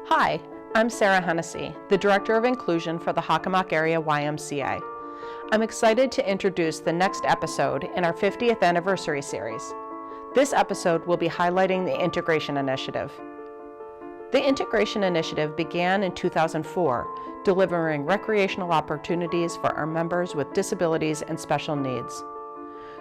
Hi, I'm Sarah Hennessy, the Director of Inclusion for the Hockomock Area YMCA. I'm excited to introduce the next episode in our 50th anniversary series. This episode will be highlighting the Integration Initiative. The Integration Initiative began in 2004, delivering recreational opportunities for our members with disabilities and special needs.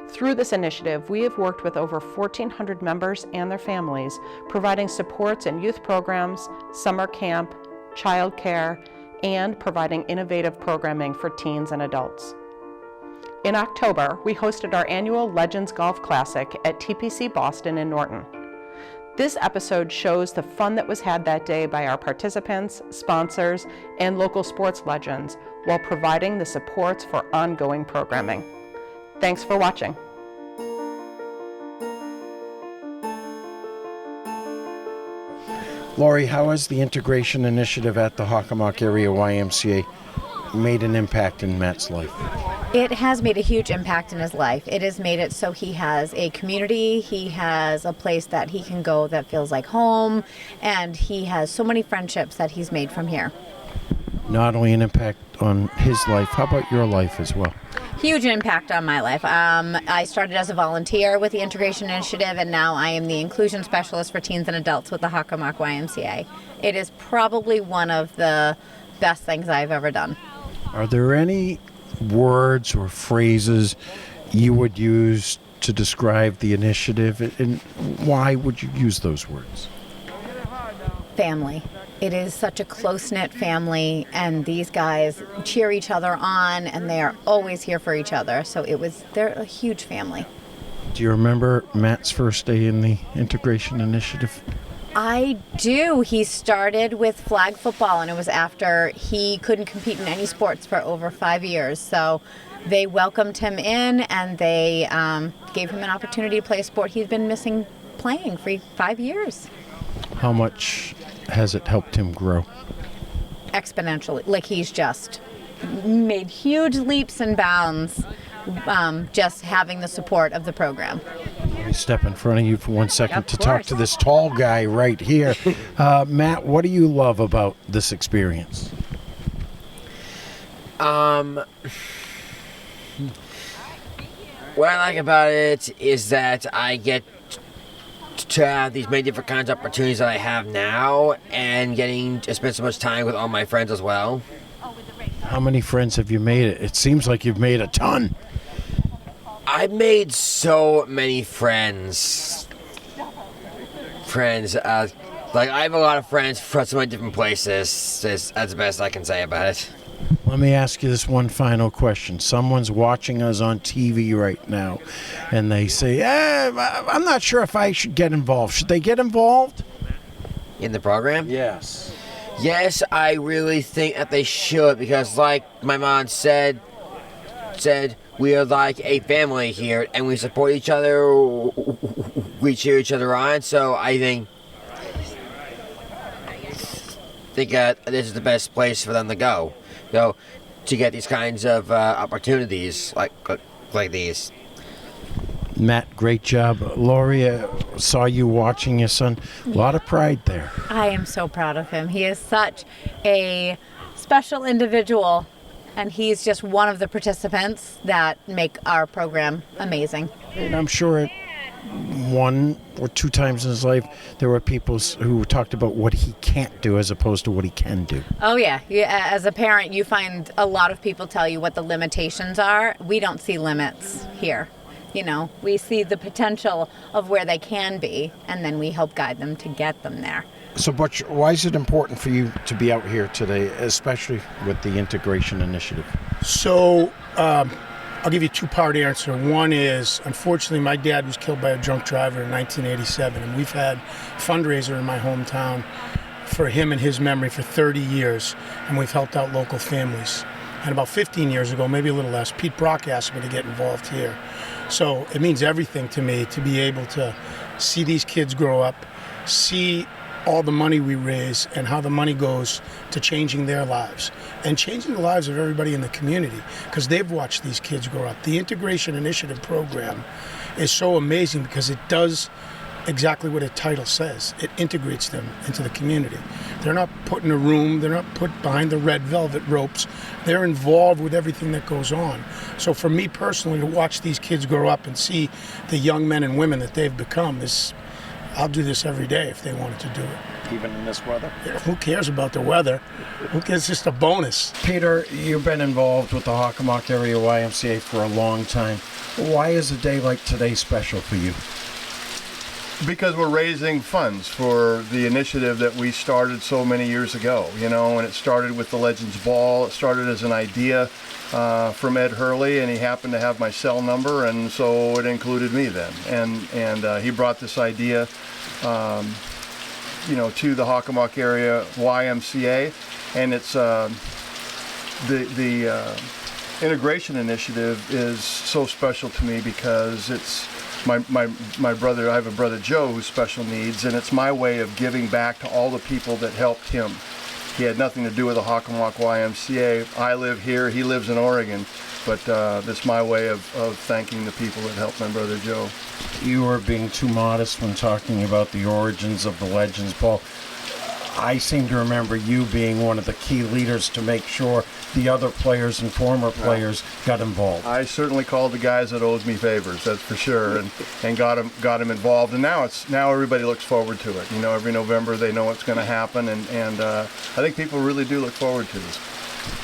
Through this initiative, we have worked with over 1,400 members and their families, providing supports in youth programs, summer camp, child care, and providing innovative programming for teens and adults. In October, we hosted our annual Legends Golf Classic at TPC Boston in Norton. This episode shows the fun that was had that day by our participants, sponsors, and local sports legends, while providing the supports for ongoing programming. Thanks for watching. Lori, how has the Integration Initiative at the Hockomock Area YMCA made an impact in Matt's life? It has made a huge impact in his life. It has made it so he has a community, he has a place that he can go that feels like home, and he has so many friendships that he's made from here. Not only an impact on his life, how about your life as well? Huge impact on my life. I started as a volunteer with the Integration Initiative, and now I am the inclusion specialist for teens and adults with the Hockomock YMCA. It is probably one of the best things I've ever done. Are there any words or phrases you would use to describe the initiative, and why would you use those words? Family. It is such a close-knit family, and these guys cheer each other on, and they are always here for each other. So they're a huge family. Do you remember Matt's first day in the Integration Initiative? I do. He started with flag football, and it was after he couldn't compete in any sports for over 5 years. So they welcomed him in, and they gave him an opportunity to play a sport he'd been missing playing for 5 years. How much has it helped him grow? Exponentially. Like, he's just made huge leaps and bounds just having the support of the program. Let me step in front of you for 1 second Of to course. talk to this tall guy right here. Matt, what do you love about this experience? What I like about it is that I get to have these many different kinds of opportunities that I have now, and getting to spend so much time with all my friends as well. How many friends have you made? It seems like you've made a ton. I've made so many friends. Like, I have a lot of friends from so many different places. That's the best I can say about it. Let me ask you this one final question. Someone's watching us on TV right now, and they say, I'm not sure if I should get involved. Should they get involved? In the program? Yes. Yes, I really think that they should, because like my mom said we are like a family here, and we support each other, we cheer each other on, so I think this is the best place for them to go to get these kinds of opportunities like these. Matt, great job. Lori, saw you watching your son. A lot of pride there. I am so proud of him. He is such a special individual, and he's just one of the participants that make our program amazing. And I'm sure 1 or 2 times in his life, there were people who talked about what he can't do as opposed to what he can do. Oh, yeah. As a parent, you find a lot of people tell you what the limitations are. We don't see limits here. We see the potential of where they can be, and then we help guide them to get them there. So, Butch, why is it important for you to be out here today, especially with the Integration Initiative? So, I'll give you a 2-part answer. One is, unfortunately, my dad was killed by a drunk driver in 1987, and we've had a fundraiser in my hometown for him and his memory for 30 years, and we've helped out local families. And about 15 years ago, maybe a little less, Pete Brock asked me to get involved here. So it means everything to me to be able to see these kids grow up, see all the money we raise and how the money goes to changing their lives and changing the lives of everybody in the community, because they've watched these kids grow up. The Integration Initiative program is so amazing because it does exactly what a title says. It integrates them into the community. They're not put in a room, they're not put behind the red velvet ropes. They're involved with everything that goes on. So for me personally, to watch these kids grow up and see the young men and women that they've become is, I'll do this every day if they wanted to do it. Even in this weather? Yeah, who cares about the weather? Who cares? It's just a bonus. Peter, you've been involved with the Hockomock Area YMCA for a long time. Why is a day like today special for you? Because we're raising funds for the initiative that we started so many years ago, and it started with the Legends Ball. It started as an idea from Ed Hurley, and he happened to have my cell number, and so it included me then. And he brought this idea, to the Hockomock Area YMCA, and it's the integration initiative is so special to me because it's my brother. I have a brother Joe who's special needs, and it's my way of giving back to all the people that helped him. He had nothing to do with the Hockomock YMCA. I live here, he lives in Oregon, but it's my way of thanking the people that helped my brother Joe. You were being too modest when talking about the origins of the Legends Ball. I seem to remember you being one of the key leaders to make sure the other players and former players got involved. I certainly called the guys that owed me favors, that's for sure, and got them involved. And now everybody looks forward to it. Every November they know what's going to happen, and I think people really do look forward to this.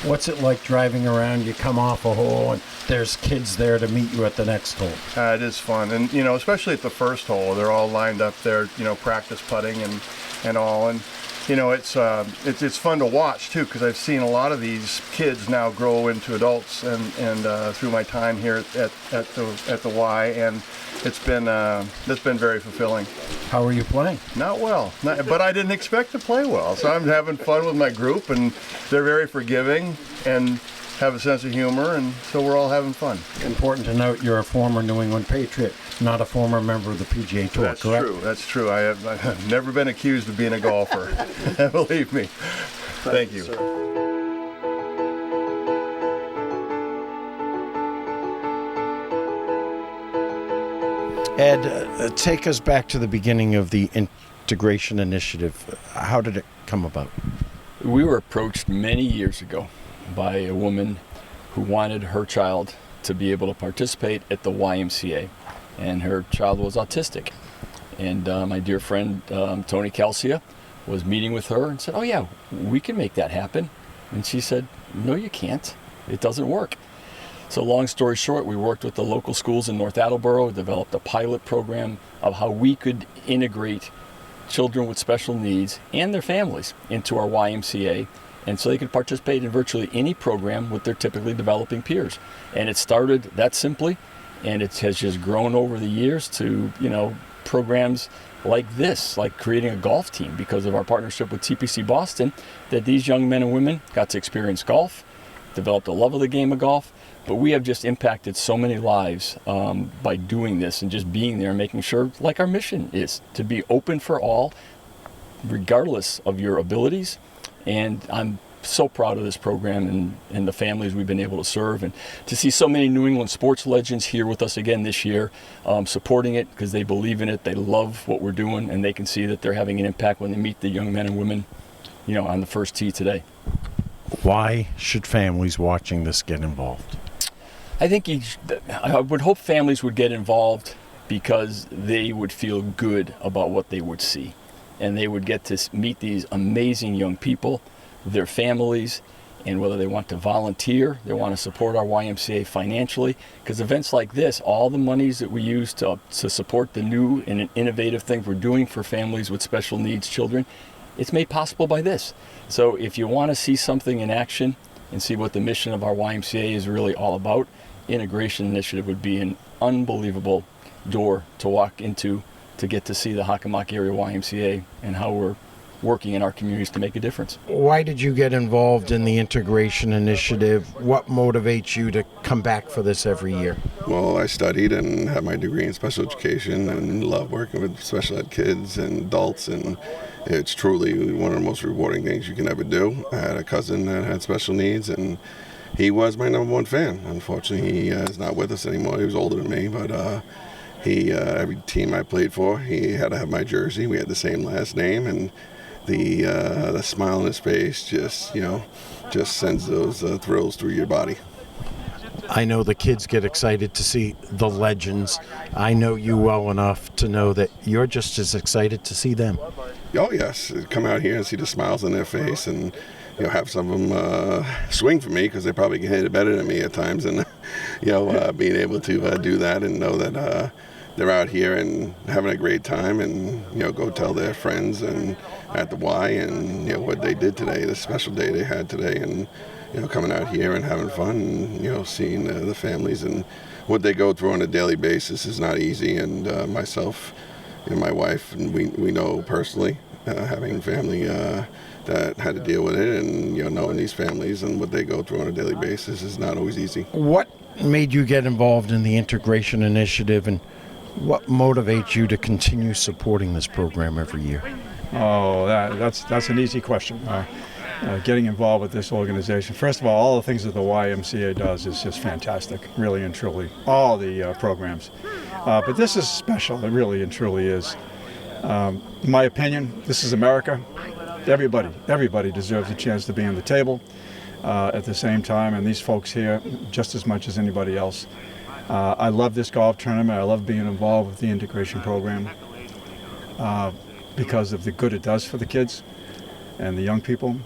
What's it like driving around? You come off a hole and there's kids there to meet you at the next hole. It is fun, and especially at the first hole, they're all lined up there, practice putting and all, and it's fun to watch too, because I've seen a lot of these kids now grow into adults, and through my time here at the Y, and it's been very fulfilling. How are you playing? Not well, but I didn't expect to play well, so I'm having fun with my group, and they're very forgiving and have a sense of humor, and so we're all having fun. Important to note you're a former New England Patriot, not a former member of the PGA Tour, That's correct? true. That's true. I've never been accused of being a golfer. Believe me. Thank you. Sir. Ed, take us back to the beginning of the integration initiative. How did it come about? We were approached many years ago by a woman who wanted her child to be able to participate at the YMCA, and her child was autistic. And my dear friend Tony Calcia was meeting with her and said, "Oh yeah, we can make that happen." And she said, "No, you can't. It doesn't work." So long story short, we worked with the local schools in North Attleboro, developed a pilot program of how we could integrate children with special needs and their families into our YMCA, and so they could participate in virtually any program with their typically developing peers. And it started that simply, and it has just grown over the years to, programs like this, like creating a golf team because of our partnership with TPC Boston, that these young men and women got to experience golf, developed a love of the game of golf. But we have just impacted so many lives by doing this and just being there and making sure, like our mission is, to be open for all, regardless of your abilities. And I'm so proud of this program and the families we've been able to serve, and to see so many New England sports legends here with us again this year, supporting it because they believe in it, they love what we're doing, and they can see that they're having an impact when they meet the young men and women, on the first tee today. Why should families watching this get involved? I think I would hope families would get involved because they would feel good about what they would see. And they would get to meet these amazing young people, their families, and whether they want to volunteer, they want to support our YMCA financially. Because events like this, all the monies that we use to support the new and innovative things we're doing for families with special needs children, it's made possible by this. So if you want to see something in action and see what the mission of our YMCA is really all about, Integration Initiative would be an unbelievable door to walk into to get to see the Hockomock Area YMCA and how we're working in our communities to make a difference. Why did you get involved in the Integration Initiative? What motivates you to come back for this every year? Well, I studied and have my degree in special education and love working with special ed kids and adults, and it's truly one of the most rewarding things you can ever do. I had a cousin that had special needs, and he was my number one fan. Unfortunately, he is not with us anymore. He was older than me, but He every team I played for, he had to have my jersey. We had the same last name, and the smile on his face just sends those thrills through your body. I know the kids get excited to see the legends. I know you well enough to know that you're just as excited to see them. Oh yes, come out here and see the smiles on their face, and have some of them swing for me because they probably can hit it better than me at times, and being able to do that and know that they're out here and having a great time, and go tell their friends and at the Y and what they did today, the special day they had today, and coming out here and having fun, and seeing the families and what they go through on a daily basis is not easy. And myself and my wife, and we know personally, having family that had to deal with it, and knowing these families and what they go through on a daily basis is not always easy. What made you get involved in the integration initiative, and what motivates you to continue supporting this program every year? Oh, that's an easy question. Getting involved with this organization, first of all the things that the YMCA does is just fantastic, really and truly. All the programs, but this is special. It really and truly is. In my opinion, this is America. Everybody deserves a chance to be on the table at the same time, and these folks here just as much as anybody else. I love this golf tournament. I love being involved with the integration program because of the good it does for the kids and the young people.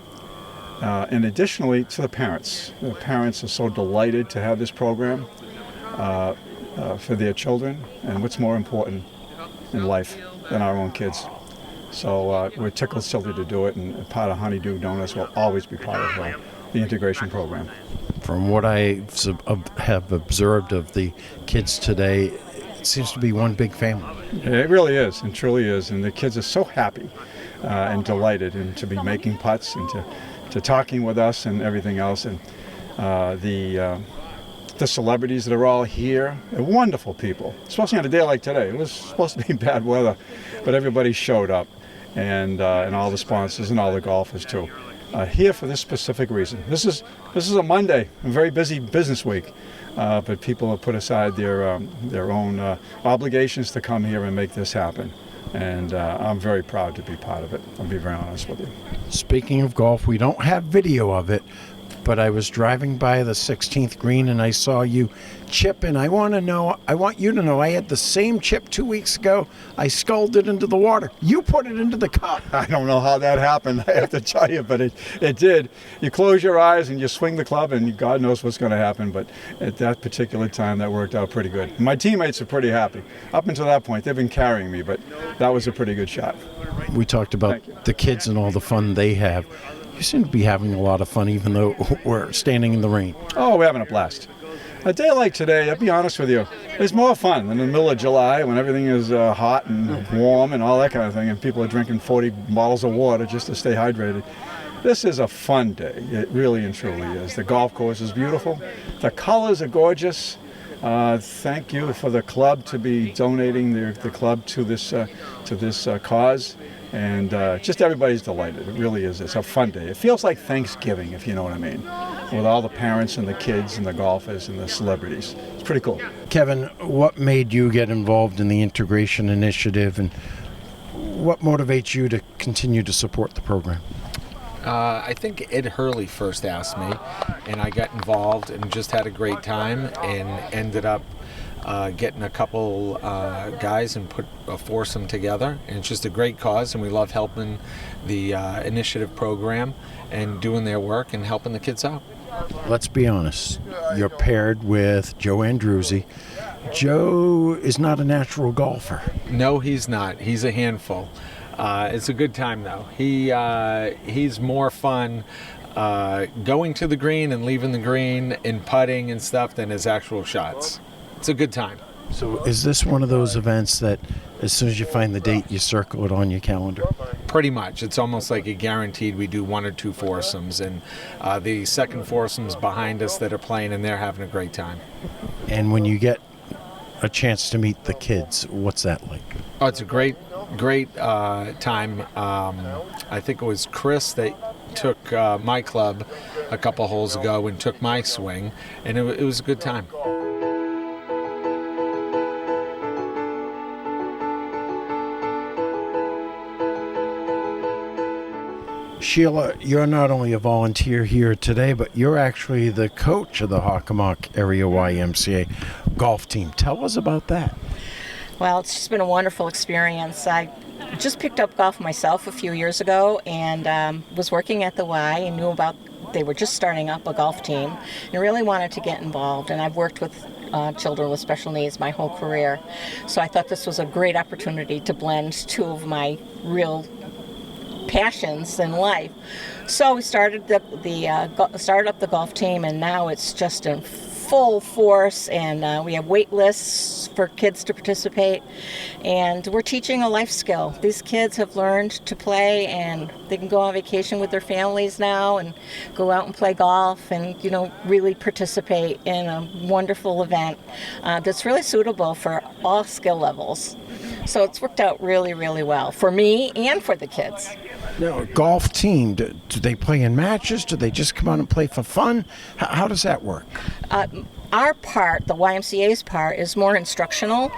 And additionally, to the parents. The parents are so delighted to have this program for their children, and what's more important in life than our own kids. So we're tickled silly to do it, and part of Honeydew Donuts will always be part of the integration program. From what I have observed of the kids today, it seems to be one big family. It really is, and truly is, and the kids are so happy and delighted and to be making putts and to talking with us and everything else. And the celebrities that are all here, they're wonderful people, especially on a day like today. It was supposed to be bad weather, but everybody showed up, and all the sponsors and all the golfers too. Here for this specific reason. This is a Monday, a very busy business week, but people have put aside their own obligations to come here and make this happen. And I'm very proud to be part of it. I'll be very honest with you. Speaking of golf, we don't have video of it, but I was driving by the 16th green and I saw you chip, and I want you to know I had the same chip 2 weeks ago. I sculled it into the water. You put it into the cup. I don't know how that happened, I have to tell you, but it did. You close your eyes and you swing the club, and God knows what's going to happen, but at that particular time, that worked out pretty good. My teammates are pretty happy. Up until that point, they've been carrying me, but that was a pretty good shot. We talked about the kids and all the fun they have. You seem to be having a lot of fun, even though we're standing in the rain. Oh, we're having a blast. A day like today, I'll be honest with you, it's more fun than in the middle of July when everything is hot and warm and all that kind of thing, and people are drinking 40 bottles of water just to stay hydrated. This is a fun day. It really and truly is. The golf course is beautiful. The colors are gorgeous. Thank you for the club to be donating the club to this cause. And just everybody's delighted. It really is. It's a fun day. It feels like Thanksgiving, if you know what I mean, with all the parents and the kids and the golfers and the celebrities. It's pretty cool. Kevin, what made you get involved in the integration initiative, and what motivates you to continue to support the program? I think Ed Hurley first asked me, and I got involved and just had a great time, and ended up getting a couple guys and put a foursome together, and it's just a great cause, and we love helping the initiative program and doing their work and helping the kids out. Let's be honest, you're paired with Joe Andruzzi. Joe is not a natural golfer. No, he's not. He's a handful. It's a good time though. He's more fun going to the green and leaving the green and putting and stuff than his actual shots. It's a good time. So is this one of those events that as soon as you find the date, you circle it on your calendar? Pretty much. It's almost like a guaranteed we do one or two foursomes, and the second foursome's behind us that are playing, and they're having a great time. And when you get a chance to meet the kids, what's that like? Oh, it's a great time. I think it was Chris that took my club a couple holes ago and took my swing, and it was a good time. Sheila, you're not only a volunteer here today, but you're actually the coach of the Hockomock Area YMCA golf team. Tell us about that. Well, it's just been a wonderful experience. I just picked up golf myself a few years ago and was working at the Y and knew about they were just starting up a golf team and really wanted to get involved. And I've worked with children with special needs my whole career. So I thought this was a great opportunity to blend two of my real passions in life. So we started started up the golf team, and now it's just in full force, and we have wait lists for kids to participate, and we're teaching a life skill. These kids have learned to play, and they can go on vacation with their families now and go out and play golf and really participate in a wonderful event that's really suitable for all skill levels. So it's worked out really, really well for me and for the kids. Now, golf team, do they play in matches? Do they just come out and play for fun? How does that work? Our part, the YMCA's part, is more instructional.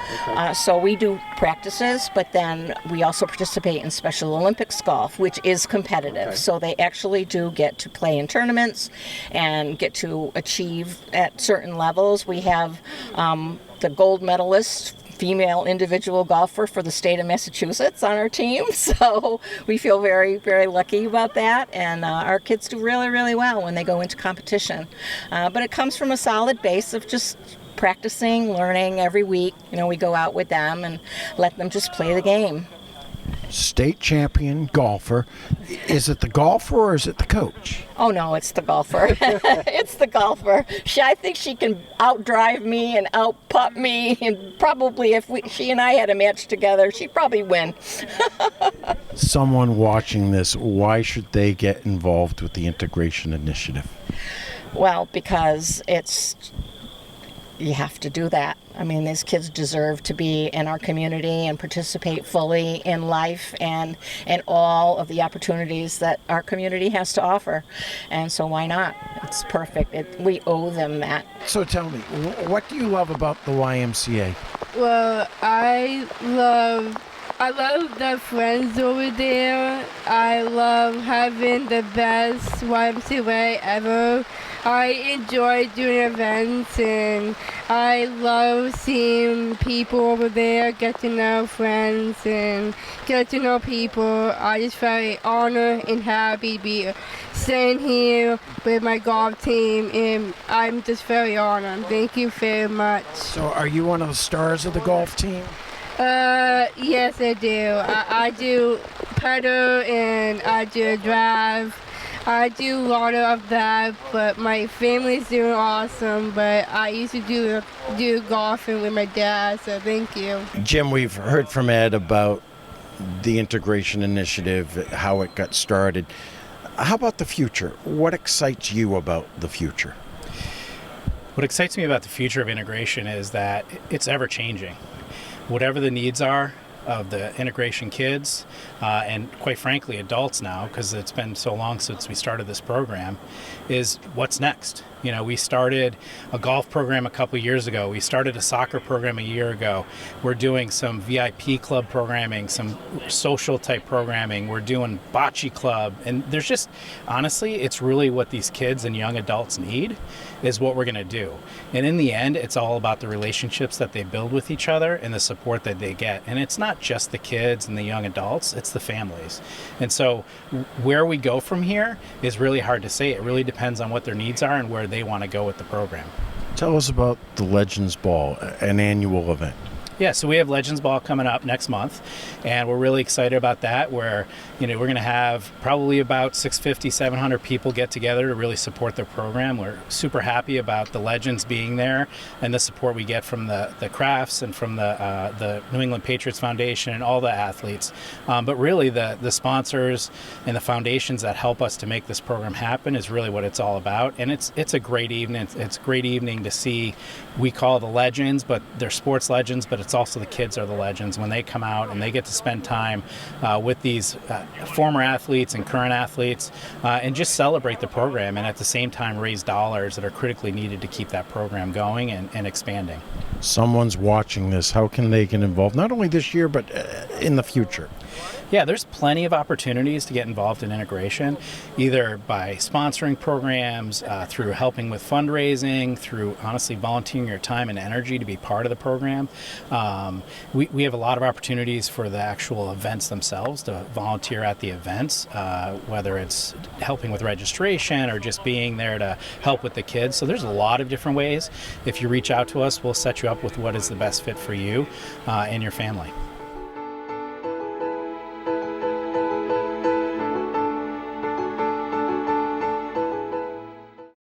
So we do practices, but then we also participate in Special Olympics golf, which is competitive. Okay. So they actually do get to play in tournaments and get to achieve at certain levels. We have the gold medalist female individual golfer for the state of Massachusetts on our team, so we feel very, very lucky about that, and our kids do really, really well when they go into competition. But it comes from a solid base of just practicing, learning every week. We go out with them and let them just play the game. State champion golfer. Is it the golfer or is it the coach? Oh no, it's the golfer. It's the golfer. I think she can outdrive me and outputt me, and probably if she and I had a match together, she'd probably win. Someone watching this, why should they get involved with the Integration Initiative? Well, because you have to do that. I mean, these kids deserve to be in our community and participate fully in life and all of the opportunities that our community has to offer. And so why not? It's perfect. We owe them that. So tell me, what do you love about the YMCA? Well, I love the friends over there. I love having the best YMCA ever. I enjoy doing events, and I love seeing people over there, get to know friends and get to know people. I'm just very honored and happy to be staying here with my golf team, and I'm just very honored. Thank you very much. So are you one of the stars of the golf team? Yes, I do. I do putter and I do drive. I do a lot of that, but my family's doing awesome. But I used to do golfing with my dad, so thank you. Jim, we've heard from Ed about the Integration Initiative, how it got started. How about the future? What excites you about the future? What excites me about the future of integration is that it's ever changing. Whatever the needs are of the integration kids, and quite frankly adults now, because it's been so long since we started this program, is what's next. We started a golf program a couple years ago. We started a soccer program a year ago. We're doing some VIP club programming, some social type programming. We're doing bocce club. And there's just, honestly, it's really what these kids and young adults need is what we're going to do. And in the end, it's all about the relationships that they build with each other and the support that they get. And it's not just the kids and the young adults, it's the families. And so where we go from here is really hard to say. It really depends on what their needs are and where they want to go with the program. Tell us about the Legends Ball, an annual event. Yeah, so we have Legends Ball coming up next month, and we're really excited about that, where we're going to have probably about 650, 700 people get together to really support the program. We're super happy about the Legends being there and the support we get from the Crafts and from the New England Patriots Foundation and all the athletes. But really the sponsors and the foundations that help us to make this program happen is really what it's all about. And it's a great evening. It's a great evening to see. We call the Legends, but they're sports legends, but it's also the kids are the legends when they come out and they get to spend time with these former athletes and current athletes and just celebrate the program and at the same time raise dollars that are critically needed to keep that program going and expanding. Someone's watching this. How can they get involved, not only this year, but in the future? yeah, there's plenty of opportunities to get involved in integration, either by sponsoring programs, through helping with fundraising, through honestly volunteering your time and energy to be part of the program. We have a lot of opportunities for the actual events themselves to volunteer at the events, whether it's helping with registration or just being there to help with the kids. So there's a lot of different ways. If you reach out to us, we'll set you up with what is the best fit for you and your family.